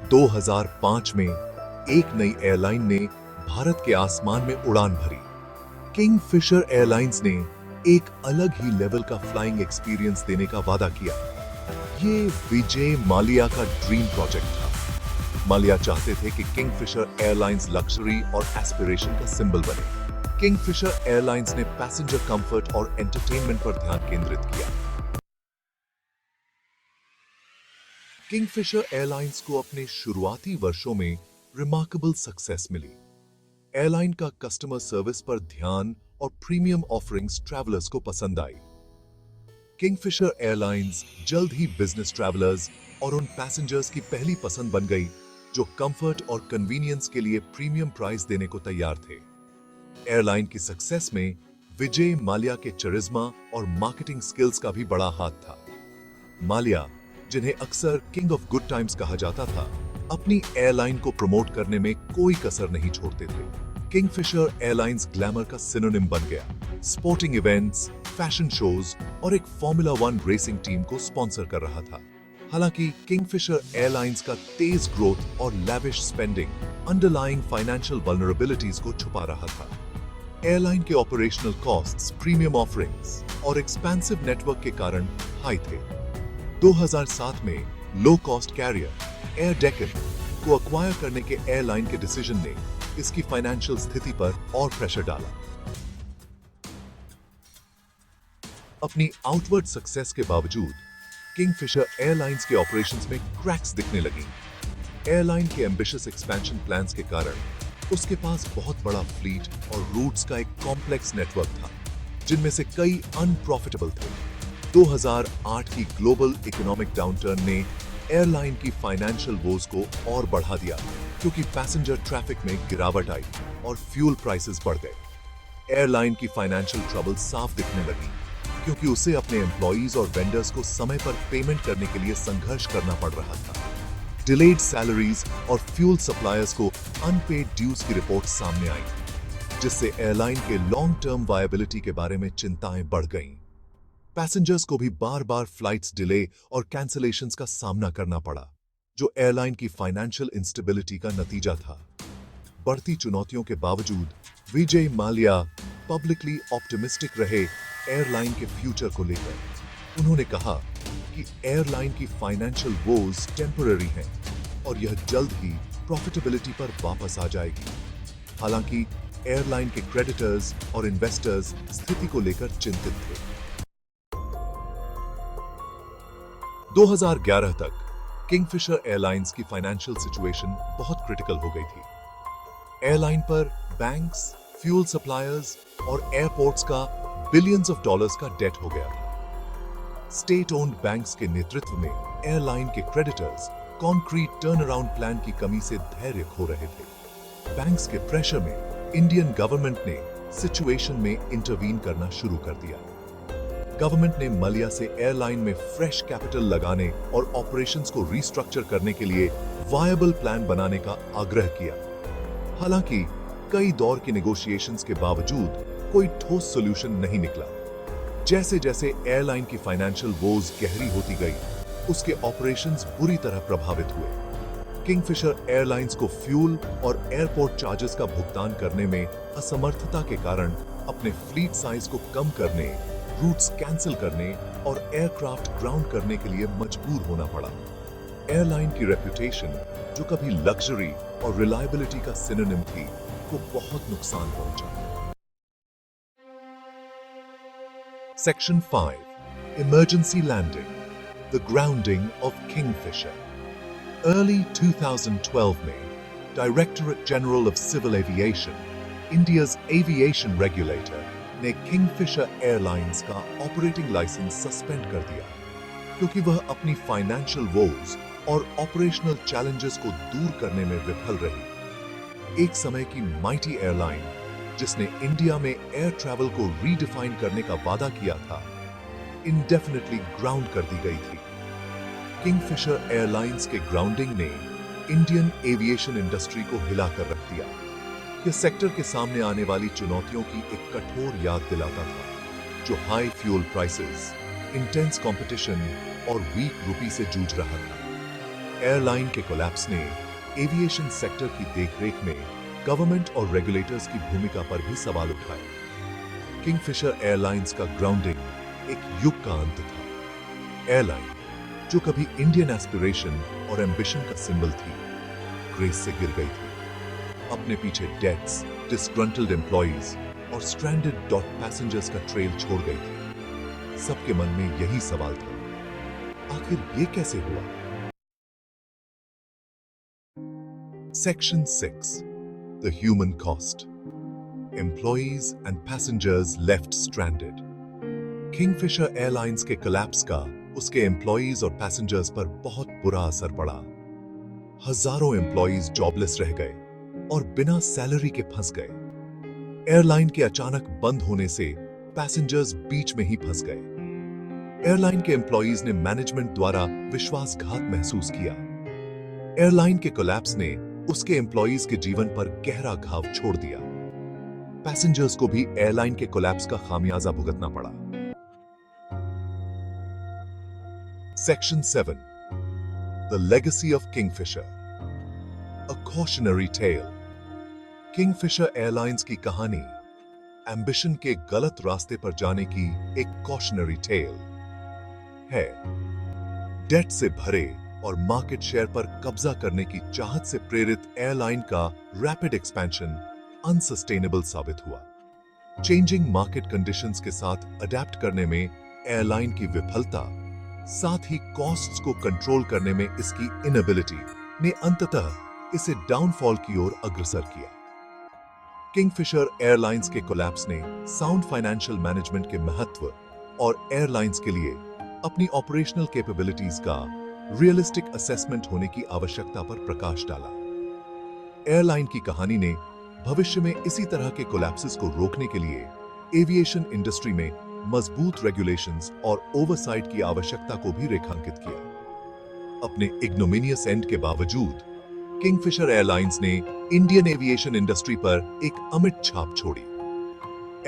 2005 में एक नई एयरलाइन ने भारत के आसमान में उड़ान भरी। किंगफिशर एयरलाइंस ने एक अलग ही लेवल का फ्लाइंग एक्सपीरियंस देने का वादा किया। ये विजय माल्या का ड्रीम प्रोजेक्ट था। माल्या चाहते थे कि किंगफिशर एयरलाइंस लग्जरी और एस्पिरेशन का सिंबल बने। किंगफिशर एयरलाइंस ने पैसेंजर कंफर्ट और एंटरटेनमेंट पर ध्यान केंद्रित किया। किंगफिशर एयरलाइंस को अपने शुरुआती वर्षों में रिमार्केबल सक्सेस मिली। एयरलाइन का कस्टमर सर्विस पर ध्यान और प्रीमियम ऑफरिंग्स ट्रैवलर्स को पसंद आई। किंगफिशर एयरलाइंस जल्द ही बिजनेस ट्रैवलर्स और उन पैसेंजर्स की पहली पसंद बन गई जो कंफर्ट और कन्वीनियंस के लिए प्रीमियम प्राइस देने को तैयार थे। एयरलाइन की सक्सेस में विजय माल्या के चरिज्मा और मार्केटिंग स्किल्स का भी बड़ा हाथ था। माल्या, जिन्हें अक्सर किंग ऑफ गुड टाइम्स कहा जाता था, अपनी एयरलाइन को प्रमोट करने में कोई कसर नहीं छोड़ते थे। किंगफिशर एयरलाइंस ग्लैमर का सिनोनिम बन गया। स्पोर्टिंग इवेंट्स, फैशन शोज और एक फॉर्मूला 1 रेसिंग टीम को स्पॉन्सर कर रहा था। हालांकि किंगफिशर एयरलाइंस का तेज ग्रोथ और lavish spending underlying financial vulnerabilities को छुपा रहा था। एयरलाइन के ऑपरेशनल कॉस्ट्स, प्रीमियम ऑफरिंग्स और एक्सपेंसिव नेटवर्क के कारण हाई थे। 2007 में low cost carrier air Deccan को अक्वायर करने के एयरलाइन के डिसीजन ने इसकी फाइनेंशियल स्थिति पर और प्रेशर डाला। अपनी आउटवर्ड सक्सेस के बावजूद किंगफिशर एयरलाइंस के ऑपरेशंस में क्रैक्स दिखने लगी। एयरलाइन के एम्बिशियस एक्सपेंशन प्लान्स के कारण उसके पास बहुत बड़ा फ्लीट और रूट्स का एक कॉम्प्लेक्स नेटवर्क था, जिनमें से कई अनप्रॉफिटेबल थे। 2008 की ग्लोबल इकोनॉमिक डाउनटर्न ने एयरलाइन की फाइनेंशियल वोज को और बढ़ा दिया, क्योंकि पैसेंजर ट्रैफिक में गिरावट आई और फ्यूल प्राइसेस बढ़ गए। एयरलाइन की फाइनेंशियल ट्रबल साफ दिखने लगी, क्योंकि उसे अपने एम्प्लॉइज और वेंडर्स को समय पर पेमेंट करने के लिए संघर्ष करना पड़ रहा था। डिलेड सैलरीज और फ्यूल सप्लायर्स को अनपेड ड्यूज की रिपोर्ट सामने आई, जिससे एयरलाइन के लॉन्ग टर्म वायबिलिटी के बारे में चिंताएं बढ़ गईं। पैसेंजर्स को भी बार-बार फ्लाइट्स डिले और कैंसलेशंस का सामना करना पड़ा, जो एयरलाइन की फाइनेंशियल इंस्टेबिलिटी का नतीजा था। बढ़ती चुनौतियों के बावजूद विजय माल्या पब्लिकली ऑप्टिमिस्टिक रहे एयरलाइन के फ्यूचर को लेकर। उन्होंने कहा कि एयरलाइन की फाइनेंशियल वोज टेम्पररी हैं और यह जल्द ही प्रॉफिटेबिलिटी पर वापस आ जाएगी। हालांकि एयरलाइन के क्रेडिटर्स और इन्वेस्टर्स स्थिति को लेकर चिंतित थे। 2011 तक किंगफिशर एयरलाइंस की फाइनेंशियल सिचुएशन बहुत क्रिटिकल हो गई थी। एयरलाइन पर बैंक्स, फ्यूल सप्लायर्स और एयरपोर्ट्स का बिलियंस ऑफ डॉलर्स का डेट हो गया था। स्टेट ओन्ड बैंक्स के नेतृत्व में एयरलाइन के creditors concrete turn around plan की कमी से धैर्य खो रहे थे। बैंक्स के प्रेशर में इंडियन गवर्नमेंट ने सिचुएशन में इंटरवीन करना शुरू कर दिया। गवर्नमेंट ने माल्या से एयरलाइन में फ्रेश कैपिटल लगाने और ऑपरेशंस को रीस्ट्रक्चर करने के लिए वायबल प्लान बनाने का आग्रह किया। हालांकि कई दौर की नेगोशिएशंस के बावजूद कोई ठोस सॉल्यूशन नहीं निकला। जैसे जैसे एयरलाइन की फाइनेंशियल वोज गहरी होती गई, उसके ऑपरेशंस बुरी तरह प्रभावित हुए। किंगफिशर एयरलाइंस को फ्यूल और एयरपोर्ट चार्जेस का भुगतान करने में असमर्थता के कारण अपने फ्लीट साइज को कम करने, रूट्स कैंसिल करने और एयरक्राफ्ट ग्राउंड करने के लिए मजबूर होना पड़ा। एयरलाइन की रेपुटेशन, जो कभी लग्जरी और रिलायबिलिटी का सिनोनिम थी, को बहुत नुकसान पहुंचा। Section 5. Emergency Landing. The Grounding of Kingfisher. Early 2012 में Directorate General of Civil Aviation, India's aviation regulator, ने किंगफिशर एयरलाइंस का ऑपरेटिंग लाइसेंस सस्पेंड कर दिया, क्योंकि वह अपनी फाइनेंशियल वोज और ऑपरेशनल चैलेंजेस को दूर करने में विफल रही। एक समय की माइटी एयरलाइन, जिसने इंडिया में एयर ट्रैवल को रीडिफाइन करने का वादा किया था, इंडेफिनिटली ग्राउंड कर दी गई थी। किंगफिशर एयरलाइंस के ग्राउंडिंग ने इंडियन एविएशन इंडस्ट्री को हिलाकर रख दिया। यह सेक्टर के सामने आने वाली चुनौतियों की एक कठोर याद दिलाता था, जो high fuel prices, intense competition और वीक रुपी से जूझ रहा था। एयरलाइन के कोलैप्स ने एविएशन सेक्टर की देखरेख में गवर्नमेंट और रेगुलेटर्स की भूमिका पर भी सवाल उठाए। किंगफिशर एयरलाइंस का ग्राउंडिंग एक युग का अंत था। एयरलाइन जो कभी इंडियन एस्पिरेशन और एम्बिशन का सिंबल थी, ग्रेस से गिर गई थी। अपने पीछे डेट्स, डिस्ग्रंटल्ड एम्प्लॉइज और स्ट्रैंडेड डॉट पैसेंजर्स का ट्रेल छोड़ गई थी। सबके मन में यही सवाल था, आखिर ये कैसे हुआ? Section 6. The human cost. Employees and passengers left stranded. Kingfisher Airlines के collapse का उसके एम्प्लॉइज और पैसेंजर्स पर बहुत बुरा असर पड़ा। हजारों एम्प्लॉइज जॉबलेस रह गए और बिना सैलरी के फंस गए। एयरलाइन के अचानक बंद होने से पैसेंजर्स बीच में ही फंस गए। एयरलाइन के एम्प्लॉइज ने मैनेजमेंट द्वारा विश्वासघात महसूस किया। एयरलाइन के कोलैप्स ने उसके एम्प्लॉइज के जीवन पर गहरा घाव छोड़ दिया। पैसेंजर्स को भी एयरलाइन के कोलैप्स का खामियाजा भुगतना पड़ा। Section 7. The Legacy of Kingfisher. A cautionary tale. Kingfisher Airlines की कहानी एम्बिशन के गलत रास्ते पर जाने की एक कॉशनरी टेल है। डेट से भरे और मार्केट शेयर पर कब्जा करने की चाहत से प्रेरित एयरलाइन का रैपिड एक्सपेंशन अनसस्टेनेबल साबित हुआ। चेंजिंग मार्केट कंडीशंस के साथ अडेप्ट करने में एयरलाइन की विफलता, साथ ही कॉस्ट्स को कंट्रोल करने में इसकी इनएबिलिटी ने अंततः इसे डाउनफॉल की ओर अग्रसर किया। किंगफिशर एयरलाइंस के कोलैप्स ने साउंड फाइनेंशियल मैनेजमेंट के महत्व और एयरलाइंस के लिए अपनी ऑपरेशनल कैपेबिलिटीज का रियलिस्टिक असेसमेंट होने की आवश्यकता पर प्रकाश डाला। एयरलाइन की कहानी ने भविष्य में इसी तरह के कोलैप्सेस को रोकने के लिए एविएशन इंडस्ट्री में मजबूत रेगुलेशंस और ओवरसाइट की आवश्यकता को भी रेखांकित किया। अपने इग्नोमिनियस एंड के बावजूद किंगफिशर एयरलाइंस ने इंडियन एविएशन इंडस्ट्री पर एक अमिट छाप छोड़ी।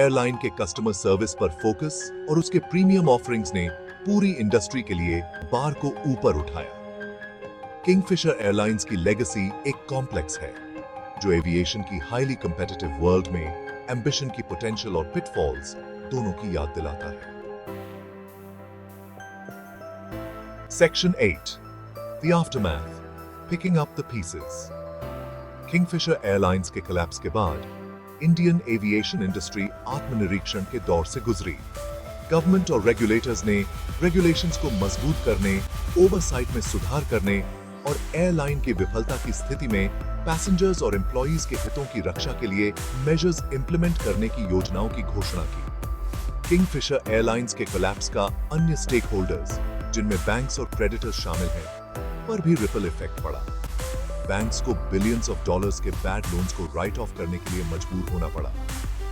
एयरलाइन के कस्टमर सर्विस पर फोकस और उसके प्रीमियम ऑफरिंग्स ने पूरी इंडस्ट्री के लिए बार को ऊपर उठाया। किंगफिशर एयरलाइंस की लेगेसी एक कॉम्प्लेक्स है जो एविएशन की हाईली कंपेटिटिव वर्ल्ड में एम्बिशन की पोटेंशियल और पिटफॉल्स दोनों की याद दिलाता है। Section 8. The Aftermath. Picking up the pieces. Kingfisher Airlines के collapse के बाद इंडियन एविएशन इंडस्ट्री आत्मनिरीक्षण के दौर से गुजरी। गवर्नमेंट और रेगुलेटर्स ने रेगुलेशंस को मजबूत करने, ओवरसाइट में सुधार करने और एयरलाइन की विफलता की स्थिति में पैसेंजर्स और एम्प्लॉइज के हितों की रक्षा के लिए मेजर्स इंप्लीमेंट करने की योजनाओं की घोषणा की। किंगफिशर एयरलाइंस के कोलैप्स का अन्य स्टेक होल्डर्स, जिनमें बैंक्स और क्रेडिटर्स शामिल हैं, पर भी रिपल इफेक्ट पड़ा। बैंक्स को बिलियंस ऑफ डॉलर्स के बैड लोन्स को राइट ऑफ करने के लिए मजबूर होना पड़ा,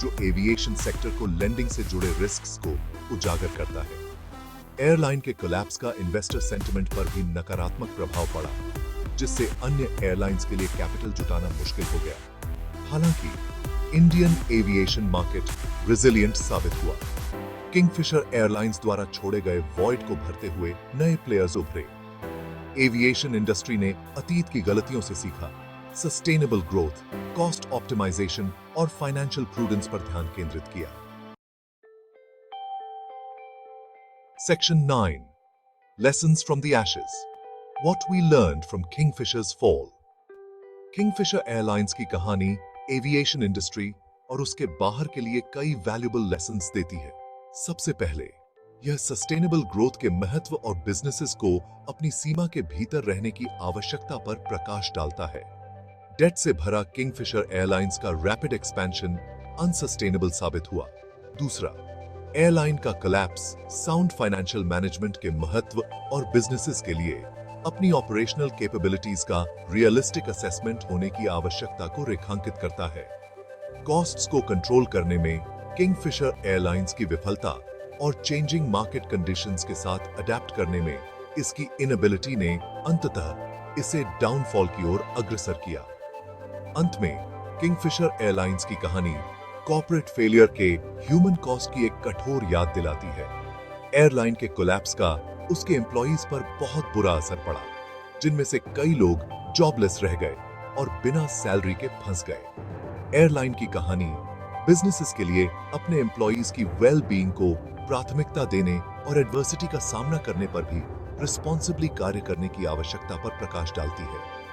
जो एविएशन सेक्टर को लेंडिंग से जुड़े रिस्क्स को उजागर करता है। एयरलाइन के कोलैप्स का इन्वेस्टर सेंटिमेंट पर भी नकारात्मक प्रभाव पड़ा, जिससे अन्य एयरलाइंस के लिए कैपिटल जुटाना मुश्किल हो गया। हालांकि इंडियन एविएशन मार्केट रिजिलिएंट साबित हुआ। किंगफिशर एयरलाइंस द्वारा छोड़े गए वॉइड को भरते हुए नए प्लेयर्स उभरे। एविएशन इंडस्ट्री ने अतीत की गलतियों से सीखा, सस्टेनेबल ग्रोथ, कॉस्ट ऑप्टिमाइजेशन और फाइनेंशियल प्रूडेंस पर ध्यान केंद्रित किया। Section 9. Lessons from the Ashes. What we learned from Kingfisher's fall. Kingfisher Airlines की कहानी एविएशन इंडस्ट्री और उसके बाहर के लिए कई वैल्यूएबल लेसन्स देती है। सबसे पहले यह सस्टेनेबल ग्रोथ के महत्व और बिजनेसेस को अपनी सीमा के भीतर रहने की आवश्यकता पर प्रकाश डालता है। डेट से भरा किंगफिशर एयरलाइंस का रैपिड एक्सपेंशन अनसस्टेनेबल साबित हुआ। दूसरा, एयरलाइन का कोलैप्स साउंड फाइनेंशियल मैनेजमेंट के महत्व और बिजनेसेस के लिए अपनी ऑपरेशनल कैपेबिलिटीज का रियलिस्टिक असेसमेंट होने की आवश्यकता को रेखांकित करता है। कॉस्ट्स को कंट्रोल करने में किंगफिशर एयरलाइंस की विफलता और चेंजिंग मार्केट कंडीशंस के साथ अडेप्ट करने में इसकी इनएबिलिटी ने अंततः इसे डाउनफॉल की ओर अग्रसर किया। अंत में किंगफिशर एयरलाइंस की कहानी कॉर्पोरेट फेलियर के ह्यूमन कॉस्ट की एक कठोर याद दिलाती है। एयरलाइन के कोलैप्स का उसके एम्प्लॉइज पर बहुत बुरा असर पड़ा, जिनमें से कई लोग जॉबलेस रह गए और बिना सैलरी के फंस गए। एयरलाइन की कहानी बिजनेसेस के लिए अपने एम्प्लॉइज की वेल बीइंग को प्राथमिकता देने और एडवर्सिटी का सामना करने पर भी रिस्पॉन्सिबली कार्य करने की आवश्यकता पर प्रकाश डालती है।